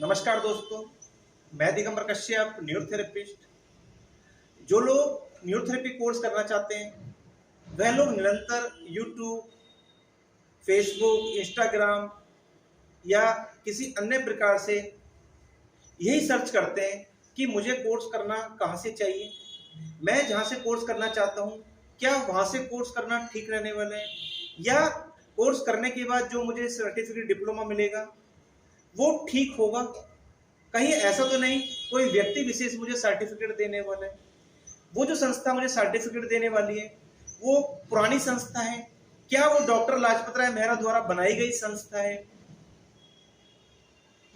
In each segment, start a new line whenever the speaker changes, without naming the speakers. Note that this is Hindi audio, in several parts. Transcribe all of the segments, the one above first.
नमस्कार दोस्तों, मैं दिगंबर कश्यप, न्यूरोथेरेपिस्ट। जो लोग न्यूरोथेरेपी कोर्स करना चाहते हैं वह लोग निरंतर यूट्यूब, फेसबुक, इंस्टाग्राम या किसी अन्य प्रकार से यही सर्च करते हैं कि मुझे कोर्स करना कहाँ से चाहिए, मैं जहाँ से कोर्स करना चाहता हूँ क्या वहाँ से कोर्स करना ठीक रहने वाला है, या कोर्स करने के बाद जो मुझे सर्टिफिकेट डिप्लोमा मिलेगा वो ठीक होगा। कहीं ऐसा तो नहीं कोई व्यक्ति विशेष मुझे सर्टिफिकेट देने वाला है, वो जो संस्था मुझे सर्टिफिकेट देने वाली है वो पुरानी संस्था है, क्या वो डॉक्टर लाजपत राय मेहरा द्वारा बनाई गई संस्था है।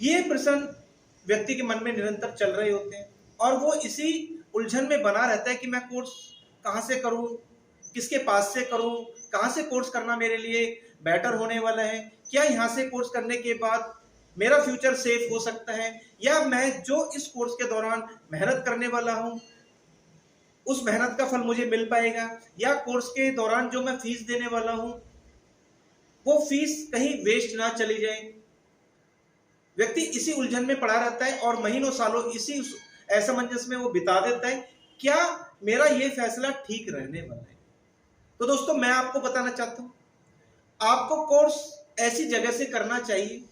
ये प्रश्न व्यक्ति के मन में निरंतर चल रहे होते हैं और वो इसी उलझन में बना रहता है कि मैं कोर्स कहाँ से करूँ, किसके पास से करूँ, कहाँ से कोर्स करना मेरे लिए बेटर होने वाला है, क्या यहाँ से कोर्स करने के बाद मेरा फ्यूचर सेफ हो सकता है, या मैं जो इस कोर्स के दौरान मेहनत करने वाला हूँ उस मेहनत का फल मुझे मिल पाएगा, या कोर्स के दौरान जो मैं फीस देने वाला हूँ वो फीस कहीं वेस्ट ना चली जाए। व्यक्ति इसी उलझन में पड़ा रहता है और महीनों सालों इसी असमंजस में वो बिता देता है, क्या मेरा ये फैसला ठीक रहने वाला है। तो दोस्तों, मैं आपको बताना चाहता हूं आपको कोर्स ऐसी जगह से करना चाहिए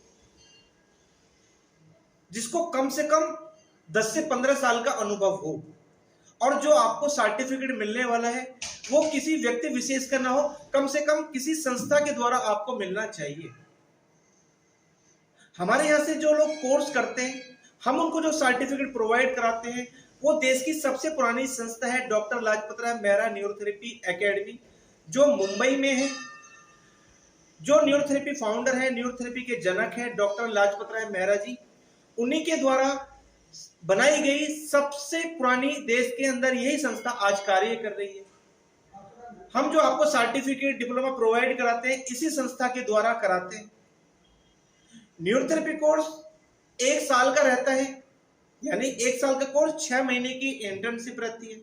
जिसको कम से कम 10 से 15 साल का अनुभव हो, और जो आपको सर्टिफिकेट मिलने वाला है वो किसी व्यक्ति विशेष का ना हो, कम से कम किसी संस्था के द्वारा आपको मिलना चाहिए। हमारे यहाँ से जो लोग कोर्स करते हैं हम उनको जो सर्टिफिकेट प्रोवाइड कराते हैं वो देश की सबसे पुरानी संस्था है doctor Lajpat Rai Mehra neurotherapy academy, जो मुंबई में है। जो न्यूरोथेरेपी फाउंडर है, न्यूरोथेरेपी के जनक है डॉक्टर लाजपत राय मेहरा जी, उन्हीं के द्वारा बनाई गई सबसे पुरानी देश के अंदर यही संस्था आज कार्य कर रही है। हम जो आपको सर्टिफिकेट डिप्लोमा प्रोवाइड कराते हैं इसी संस्था के द्वारा कराते हैं। न्यूरोथेरेपी कोर्स 1 साल का रहता है, यानी 1 साल का कोर्स 6 महीने की इंटर्नशिप रहती है।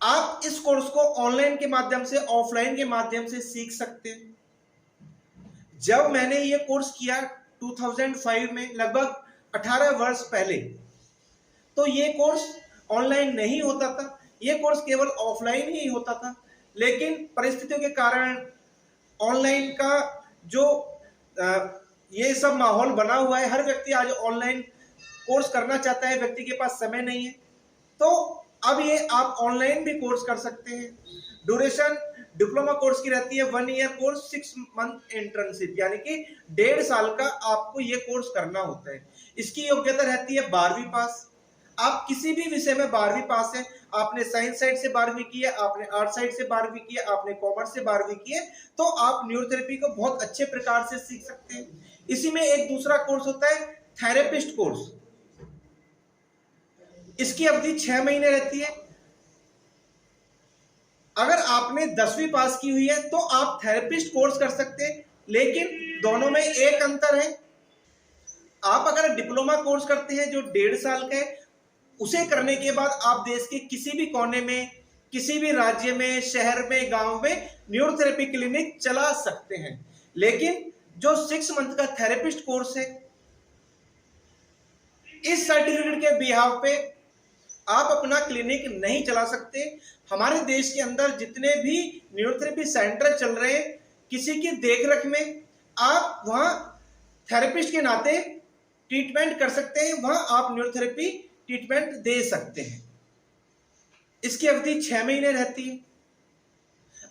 आप इस कोर्स को ऑनलाइन के माध्यम से, ऑफलाइन के माध्यम से सीख सकते हैं। जब मैंने ये कोर्स किया 2005 में, लगभग 18 वर्ष पहले, तो ये कोर्स ऑनलाइन नहीं होता था, ये कोर्स केवल ऑफलाइन ही होता था। लेकिन परिस्थितियों के कारण ऑनलाइन का जो ये सब माहौल बना हुआ है, हर व्यक्ति आज ऑनलाइन कोर्स करना चाहता है, व्यक्ति के पास समय नहीं है, तो अब ये आप ऑनलाइन भी कोर्स कर सकते हैं। ड्यूरेशन डिप्लोमा कोर्स की रहती है 1 ईयर कोर्स, 6 मंथ इंटर्नशिप, यानी कि 1.5 साल का आपको ये कोर्स करना होता है। इसकी योग्यता रहती है 12वीं पास। आप किसी भी विषय में 12वीं पास है, आपने साइंस साइड से 12वीं की है, आपने आर्ट साइड से 12वीं की है, आपने कॉमर्स से 12वीं की है, तो आप न्यूरोथेरेपी को बहुत अच्छे प्रकार से सीख सकते हैं। इसी में एक दूसरा कोर्स होता है थेरेपिस्ट कोर्स। इसकी अवधि 6 महीने रहती है। अगर आपने 10वीं पास की हुई है तो आप थेरेपिस्ट कोर्स कर सकते हैं, लेकिन दोनों में एक अंतर है। आप अगर डिप्लोमा कोर्स करते हैं जो 1.5 साल का है, उसे करने के बाद आप देश के किसी भी कोने में, किसी भी राज्य में, शहर में, गांव में न्यूरोथेरेपी क्लिनिक चला सकते हैं। लेकिन जो 6 मंथ का थेरेपिस्ट कोर्स है, इस सर्टिफिकेट के बिहाव पे आप अपना क्लिनिक नहीं चला सकते। हमारे देश के अंदर जितने भी न्यूरोथेरेपी सेंटर चल रहे हैं, किसी की देखरेख में आप वहां थेरेपिस्ट के नाते ट्रीटमेंट कर सकते हैं, वहां आप न्यूरोथेरेपी ट्रीटमेंट दे सकते हैं। इसकी अवधि 6 महीने रहती है।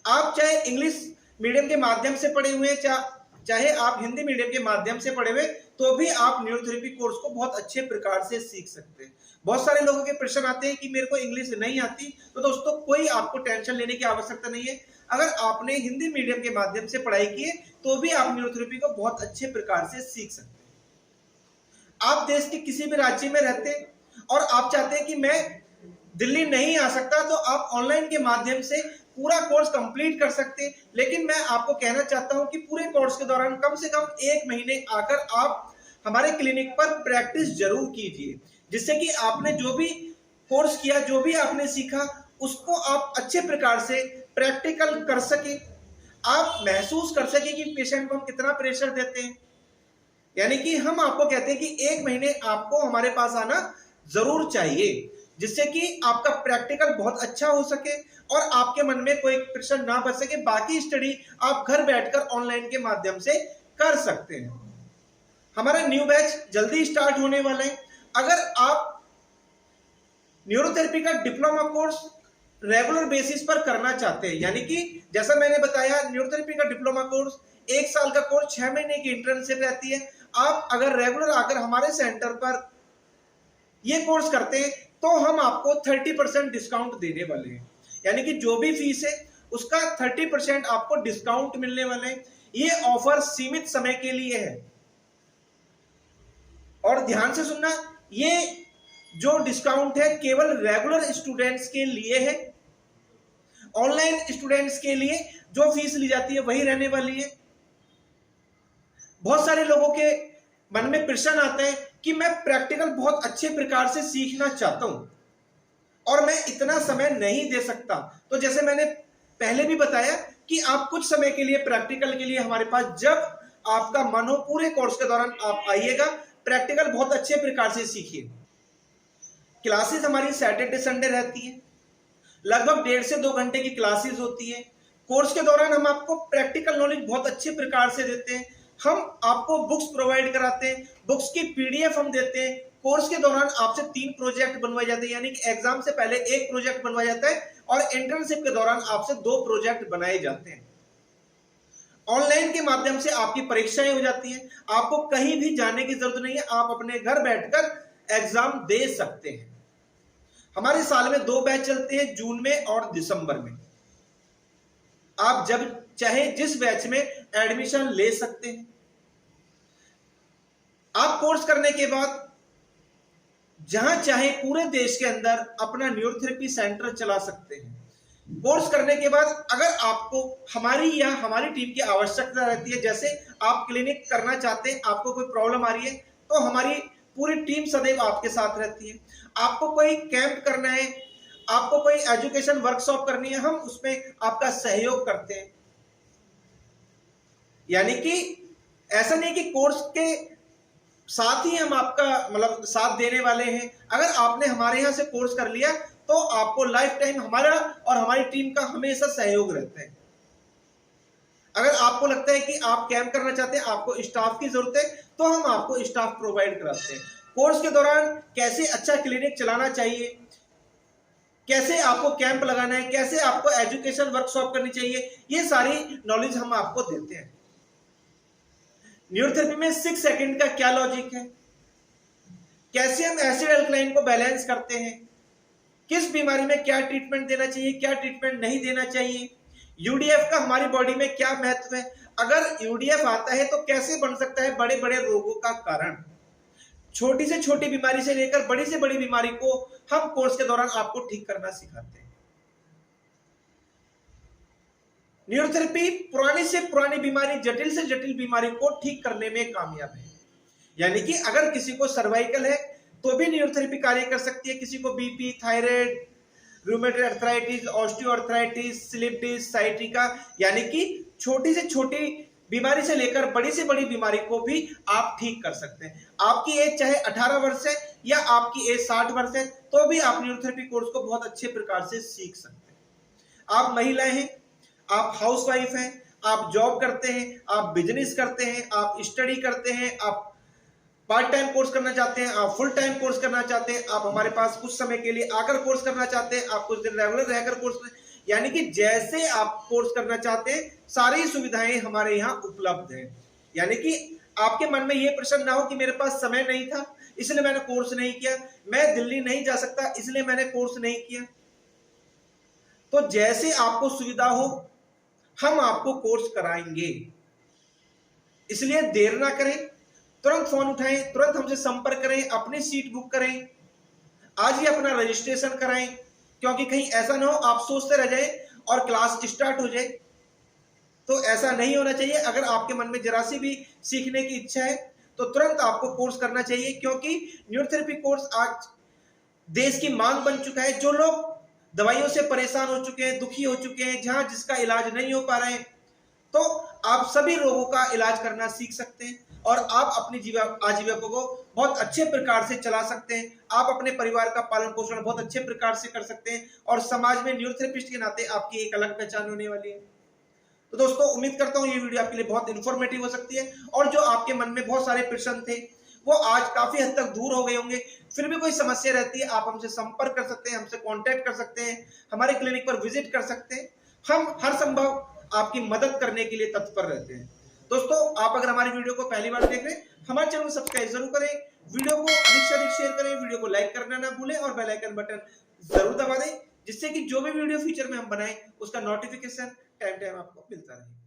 आप चाहे इंग्लिश मीडियम के माध्यम से पढ़े हुए, चाहे आप हिंदी मीडियम के माध्यम से पढ़े हुए, तो भी आप न्यूरोथेरेपी कोर्स को बहुत अच्छे प्रकार से सीख सकते हैं। बहुत सारे लोगों के प्रश्न आते हैं कि मेरे को इंग्लिश नहीं आती, तो दोस्तों कोई आपको टेंशन लेने की आवश्यकता नहीं है। अगर आपने हिंदी मीडियम के माध्यम से पढ़ाई की है तो भी आप न्यूरोथेरेपी को बहुत अच्छे प्रकार से सीख सकते हैं। आप देश के किसी भी राज्य में रहते हैं और आप चाहते हैं कि मैं दिल्ली नहीं आ सकता, तो आप ऑनलाइन के माध्यम से पूरा कोर्स कंप्लीट कर सकते हैं। लेकिन मैं आपको कहना चाहता हूं कि पूरे कोर्स के दौरान कम से कम 1 महीने आकर आप हमारे क्लिनिक पर प्रैक्टिस जरूर कीजिए, जिससे कि आपने जो भी कोर्स किया, जो भी आपने सीखा, उसको आप अच्छे प्रकार से प्रैक्टिकल कर सके, आप महसूस कर सके कि पेशेंट को हम कितना प्रेशर देते हैं, यानी कि हम आपको कहते हैं कि 1 महीने आपको हमारे पास आना जरूर चाहिए, जिससे कि आपका प्रैक्टिकल बहुत अच्छा हो सके और आपके मन में कोई प्रेशर ना बच सके। बाकी स्टडी आप घर बैठकर ऑनलाइन के माध्यम से कर सकते हैं। हमारा न्यू बैच जल्दी स्टार्ट होने वाला है। अगर आप न्यूरोथेरेपी का डिप्लोमा कोर्स रेगुलर बेसिस पर करना चाहते हैं, यानी कि जैसा मैंने बताया न्यूरोथेरेपी का डिप्लोमा कोर्स 1 साल का कोर्स, 6 महीने की इंटर्नशिप रहती है। आप अगर रेगुलर आकर हमारे सेंटर पर ये कोर्स करते हैं तो हम आपको 30% डिस्काउंट देने वाले हैं, यानी कि जो भी फीस है उसका 30% आपको डिस्काउंट मिलने वाले हैं। ये ऑफर सीमित समय के लिए है और ध्यान से सुनना, ये जो डिस्काउंट है केवल रेगुलर स्टूडेंट्स के लिए है। ऑनलाइन स्टूडेंट्स के लिए जो फीस ली जाती है वही रहने वाली है। बहुत सारे लोगों के मन में प्रश्न आता है कि मैं प्रैक्टिकल बहुत अच्छे प्रकार से सीखना चाहता हूं और मैं इतना समय नहीं दे सकता। तो जैसे मैंने पहले भी बताया कि आप कुछ समय के लिए प्रैक्टिकल के लिए हमारे पास, जब आपका मन हो, पूरे कोर्स के दौरान आप आइएगा, प्रैक्टिकल बहुत अच्छे प्रकार से सीखिए। क्लासेस हमारी सैटरडे संडे रहती है, लगभग 1.5 से 2 घंटे की क्लासेस होती है। कोर्स के दौरान हम आपको प्रैक्टिकल नॉलेज बहुत अच्छे प्रकार से देते हैं। हम आपको बुक्स प्रोवाइड कराते हैं, बुक्स की पीडीएफ हम देते हैं। कोर्स के दौरान आपसे 3 प्रोजेक्ट बनवाए जाते हैं, यानी कि एग्जाम से पहले 1 प्रोजेक्ट बनवाया जाता है और इंटर्नशिप के दौरान आपसे 2 प्रोजेक्ट बनाए जाते हैं। ऑनलाइन के माध्यम से आपकी परीक्षाएं हो जाती हैं, आपको कहीं भी जाने की जरूरत नहीं है, आप अपने घर बैठकर एग्जाम दे सकते हैं। हमारे साल में 2 बैच चलते हैं, जून में और दिसंबर में। आप जब चाहे जिस बैच में एडमिशन ले सकते हैं। आप कोर्स करने के बाद जहां चाहे पूरे देश के अंदर अपना न्यूरोथेरेपी सेंटर चला सकते हैं। कोर्स करने के बाद अगर आपको हमारी या हमारी टीम की आवश्यकता रहती है, जैसे आप क्लिनिक करना चाहते हैं, आपको कोई प्रॉब्लम आ रही है, तो हमारी पूरी टीम सदैव आपके साथ रहती है। आपको कोई कैंप करना है, आपको कोई एजुकेशन वर्कशॉप करनी है, हम उसमें आपका सहयोग करते हैं। यानी कि ऐसा नहीं कि कोर्स के साथ ही हम आपका मतलब साथ देने वाले हैं। अगर आपने हमारे यहां से कोर्स कर लिया तो आपको लाइफ टाइम हमारा और हमारी टीम का हमेशा सहयोग रहता है। अगर आपको लगता है कि आप कैंप करना चाहते हैं, आपको स्टाफ की जरूरत है, तो हम आपको स्टाफ प्रोवाइड कराते हैं। कोर्स के दौरान कैसे अच्छा क्लिनिक चलाना चाहिए, कैसे आपको कैंप लगाना है, कैसे आपको एजुकेशन वर्कशॉप करनी चाहिए, ये सारी नॉलेज हम आपको देते हैं। न्यूरोथेरेपी में 6 सेकंड का क्या लॉजिक है, कैसे हम एसिड अल्कलाइन को बैलेंस करते हैं, किस बीमारी में क्या ट्रीटमेंट देना चाहिए, क्या ट्रीटमेंट नहीं देना चाहिए, यूडीएफ का हमारी बॉडी में क्या महत्व है, अगर यूडीएफ आता है तो कैसे बन सकता है बड़े बड़े रोगों का कारण। छोटी से छोटी बीमारी से लेकर बड़ी से बड़ी बीमारी को हम कोर्स के दौरान आपको ठीक करना सिखाते हैं। न्यूरोथेरेपी पुरानी से पुरानी बीमारी, जटिल से जटिल बीमारी को ठीक करने में कामयाब है। यानी कि अगर किसी को सर्वाइकल है तो भी न्यूरोथेरेपी कार्य कर सकती है, किसी को BP, thyroid, rheumatoid arthritis, osteoarthritis, slip disc, sciatica, यानी कि छोटी से छोटी बीमारी से लेकर बड़ी से बड़ी बीमारी को भी आप ठीक कर सकते हैं। आपकी एज चाहे 18 वर्ष है या आपकी एज 60 वर्ष है, तो भी आप न्यूरोथेरेपी कोर्स को बहुत अच्छे प्रकार से सीख सकते हैं। आप महिलाएं हैं, आप हाउसवाइफ हैं, आप जॉब करते हैं, आप बिजनेस करते हैं, आप स्टडी करते हैं, आप पार्ट टाइम कोर्स करना चाहते हैं, आप फुल टाइम कोर्स करना चाहते हैं, आप हमारे पास कुछ समय के लिए आकर कोर्स करना चाहते हैं, आप कुछ दिन रेगुलर रहकर कोर्स, यानी कि जैसे आप कोर्स करना चाहते हैं सारी सुविधाएं हमारे यहाँ उपलब्ध हैं। यानी कि आपके मन में ये प्रश्न ना हो कि मेरे पास समय नहीं था इसलिए मैंने कोर्स नहीं किया, मैं दिल्ली नहीं जा सकता इसलिए मैंने कोर्स नहीं किया। तो जैसे आपको सुविधा हो हम आपको कोर्स कराएंगे, इसलिए देर ना करें, तुरंत फोन उठाएं, तुरंत हमसे संपर्क करें, अपनी सीट बुक करें, आज ही अपना रजिस्ट्रेशन कराएं, क्योंकि कहीं ऐसा ना हो आप सोचते रह जाए और क्लास स्टार्ट हो जाए। तो ऐसा नहीं होना चाहिए। अगर आपके मन में जरा सी भी सीखने की इच्छा है तो तुरंत आपको कोर्स करना चाहिए, क्योंकि न्यूरोथेरेपी कोर्स आज देश की मांग बन चुका है। जो लोग दवाइयों से परेशान हो चुके हैं, दुखी हो चुके हैं, जहां जिसका इलाज नहीं हो पा रहा है, तो आप सभी रोगों का इलाज करना सीख सकते हैं। और आप अपनी आजीविका को बहुत अच्छे प्रकार से चला सकते हैं। आप अपने परिवार का पालन पोषण बहुत अच्छे प्रकार से कर सकते हैं और समाज में न्यूरोथेरेपिस्ट के नाते आपकी एक अलग पहचान होने वाली है। तो दोस्तों, उम्मीद करता हूं ये वीडियो आपके लिए बहुत इन्फॉर्मेटिव हो सकती है और जो आपके मन में बहुत सारे प्रश्न थे वो आज काफी हद तक दूर हो गए होंगे। फिर भी कोई समस्या रहती है, आप हमसे संपर्क कर सकते हैं, हमसे कांटेक्ट कर सकते हैं, हमारे क्लिनिक पर विजिट कर सकते हैं। हम हर संभव आपकी मदद करने के लिए तत्पर रहते हैं। दोस्तों, आप अगर हमारी वीडियो को पहली बार देख रहे हैं, हमारे चैनल को सब्सक्राइब जरूर करें, वीडियो को अधिक से अधिक शेयर करें, वीडियो को लाइक करना ना भूलें और बेल आइकन बटन जरूर दबा दें, जिससे कि जो भी वीडियो फ्यूचर में हम बनाएं उसका नोटिफिकेशन टाइम टाइम आपको मिलता रहे।